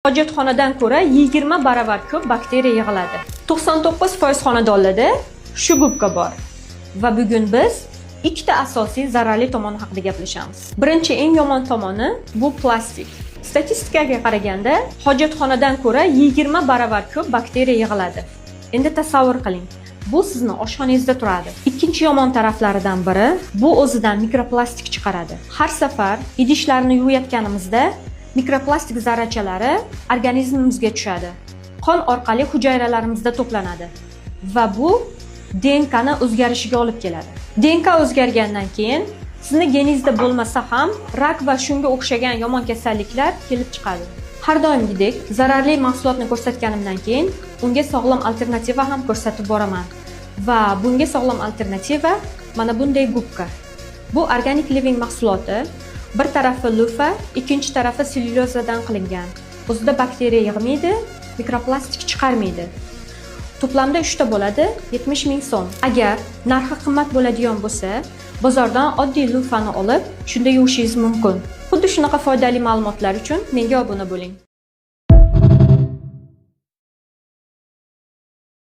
hojatxonadan ko'ra 20 baravar ko'p bakteriya yig'iladi. 99% xonadonlarda shu gubka bor. Va bugun biz ikkita asosiy zararli tomoni haqida gaplashamiz. Birinchi eng yomon tomoni bu plastik. Statistikaga qaraganda hojatxonadan ko'ra 20 baravar ko'p bakteriya yig'iladi. Endi tasavvur qiling. Bu sizni oshxonangizda turadi. Ikkinchi yomon taraflaridan biri bu o'zidan mikroplastik chiqaradi. Har safar idishlarni yuvayotganimizda mikroplastik zarrachalari organizmimizga tushadi. Qon orqali hujayralarimizda to'planadi va bu DNKni o'zgarishiga olib keladi. DNK o'zgargandan keyin sizni geningizda bo'lmasa ham rak va shunga o'xshagan yomon kasalliklar kelib chiqadi. Har doimgidek zararli mahsulotni ko'rsatganimdan keyin unga sog'lom alternativa ham ko'rsatib boraman. Va bunga sog'lom alternativa mana bunday gubka. Bu Organic Living mahsuloti. Bir tarafi lufa, ikkinchi tarafi sellyulozadan qilingan. O'zida bakteriya yig'maydi, mikroplastik chiqarmaydi. To'plamda 3 ta bo'ladi, 70 ming so'm. Agar narxi qimmat bo'ladigan bo'lsa, bozordan oddiy lufani olib, shunda yuvishingiz mumkin. Xuddi shunaqa foydali ma'lumotlar uchun menga obuna bo'ling.